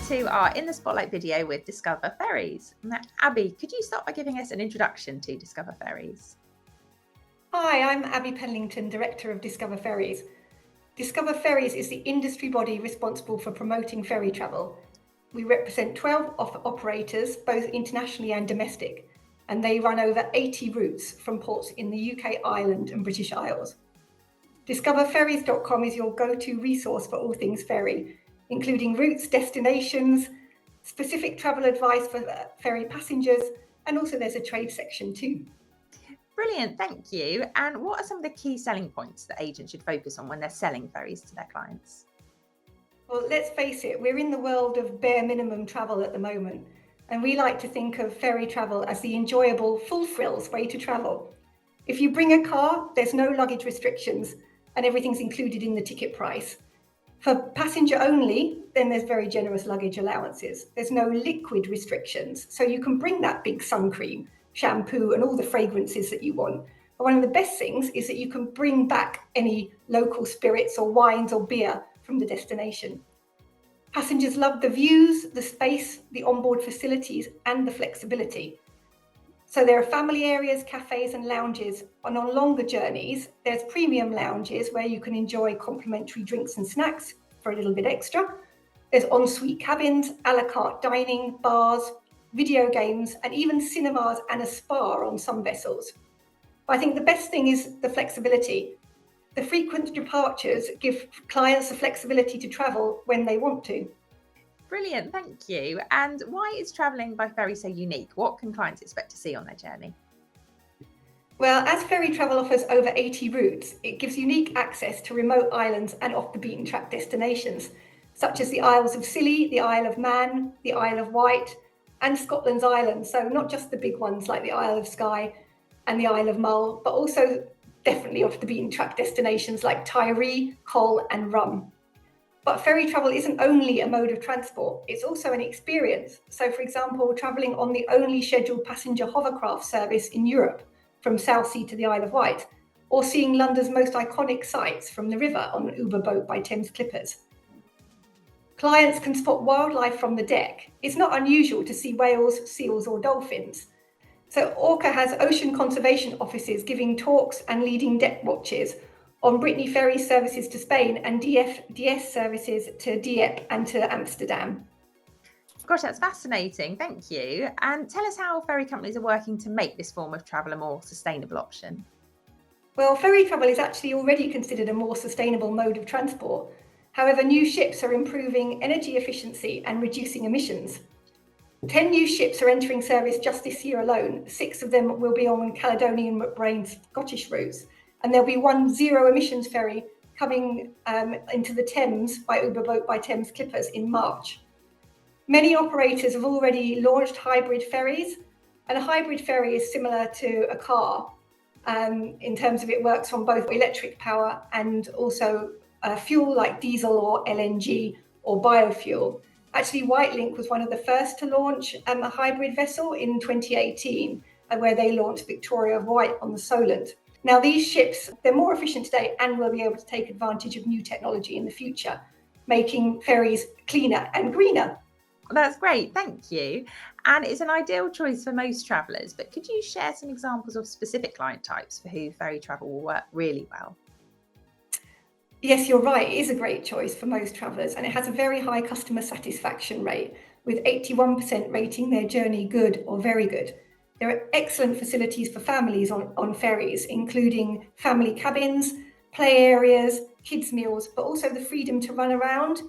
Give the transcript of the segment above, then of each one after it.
to our In the Spotlight video with Discover Ferries. Now, Abby, could you start by giving us an introduction to Discover Ferries? Hi, I'm Abby Penlington, Director of Discover Ferries. Discover Ferries is the industry body responsible for promoting ferry travel. We represent 12 operators, both internationally and domestic, and they run over 80 routes from ports in the UK, Ireland and British Isles. DiscoverFerries.com is your go-to resource for all things ferry, including routes, destinations, specific travel advice for ferry passengers, and also there's a trade section too. Brilliant, thank you. And what are some of the key selling points that agents should focus on when they're selling ferries to their clients? Well, let's face it, we're in the world of bare minimum travel at the moment, and we like to think of ferry travel as the enjoyable, full frills way to travel. If you bring a car, there's no luggage restrictions, and everything's included in the ticket price. For passenger only, then there's very generous luggage allowances. There's no liquid restrictions, so you can bring that big sun cream, shampoo, and all the fragrances that you want. But one of the best things is that you can bring back any local spirits or wines or beer from the destination. Passengers love the views, the space, the onboard facilities, and the flexibility. So there are family areas, cafes and lounges. And on longer journeys, there's premium lounges where you can enjoy complimentary drinks and snacks for a little bit extra. There's ensuite cabins, a la carte dining, bars, video games, and even cinemas and a spa on some vessels. But I think the best thing is the flexibility. The frequent departures give clients the flexibility to travel when they want to. Brilliant, thank you. And why is travelling by ferry so unique? What can clients expect to see on their journey? Well, as ferry travel offers over 80 routes, it gives unique access to remote islands and off the beaten track destinations, such as the Isles of Scilly, the Isle of Man, the Isle of Wight, and Scotland's islands. So not just the big ones like the Isle of Skye and the Isle of Mull, but also definitely off the beaten track destinations like Tiree, Col and Rum. But ferry travel isn't only a mode of transport, it's also an experience. So for example, travelling on the only scheduled passenger hovercraft service in Europe from Southsea to the Isle of Wight, or seeing London's most iconic sights from the river on an Uber boat by Thames Clippers. Clients can spot wildlife from the deck. It's not unusual to see whales, seals or dolphins. So Orca has ocean conservation officers giving talks and leading deck watches on Brittany Ferry services to Spain and DS services to Dieppe and to Amsterdam. Gosh, that's fascinating. Thank you. And tell us how ferry companies are working to make this form of travel a more sustainable option. Well, ferry travel is actually already considered a more sustainable mode of transport. However, new ships are improving energy efficiency and reducing emissions. 10 new ships are entering service just this year alone. 6 of them will be on Caledonian McBrain Scottish routes. And there'll be one zero emissions ferry coming into the Thames by Uber boat by Thames Clippers in March. Many operators have already launched hybrid ferries, and a hybrid ferry is similar to a car in terms of it works from both electric power and also fuel like diesel or LNG or biofuel. Actually, Whitelink was one of the first to launch a hybrid vessel in 2018, where they launched Victoria of White on the Solent. Now, these ships, they're more efficient today and will be able to take advantage of new technology in the future, making ferries cleaner and greener. That's great, thank you. And it's an ideal choice for most travellers, but could you share some examples of specific client types for who ferry travel will work really well? Yes, you're right. It is a great choice for most travellers, and it has a very high customer satisfaction rate, with 81% rating their journey good or very good. There are excellent facilities for families on ferries, including family cabins, play areas, kids' meals, but also the freedom to run around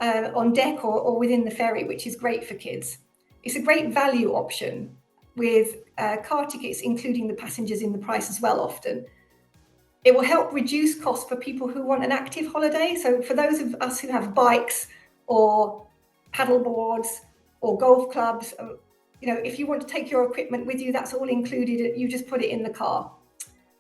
on deck or within the ferry, which is great for kids. It's a great value option with car tickets, including the passengers in the price as well often. It will help reduce costs for people who want an active holiday. So for those of us who have bikes or paddle boards or golf clubs, if you want to take your equipment with you, that's all included. You just put it in the car.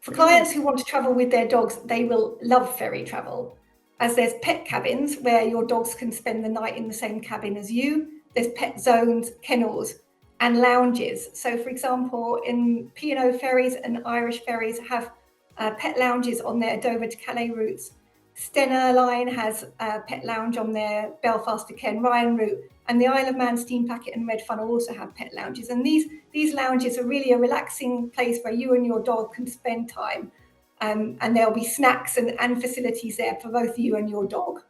For clients who want to travel with their dogs, they will love ferry travel, as there's pet cabins where your dogs can spend the night in the same cabin as you. There's pet zones, kennels, and lounges. So for example, in P&O ferries and Irish ferries have pet lounges on their Dover to Calais routes. Stena Line has a pet lounge on their Belfast to Kenryan route, and the Isle of Man Steam Packet and Red Funnel also have pet lounges. And these lounges are really a relaxing place where you and your dog can spend time. And there'll be snacks and facilities there for both you and your dog.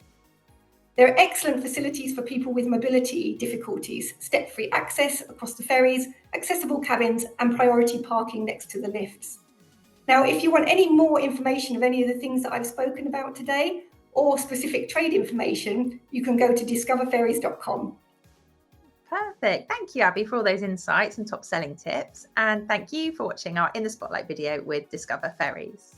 There are excellent facilities for people with mobility difficulties, step-free access across the ferries, accessible cabins, and priority parking next to the lifts. Now, if you want any more information of any of the things that I've spoken about today, or specific trade information, you can go to discoverferries.com. Perfect. Thank you, Abby, for all those insights and top selling tips. And thank you for watching our In the Spotlight video with Discover Ferries.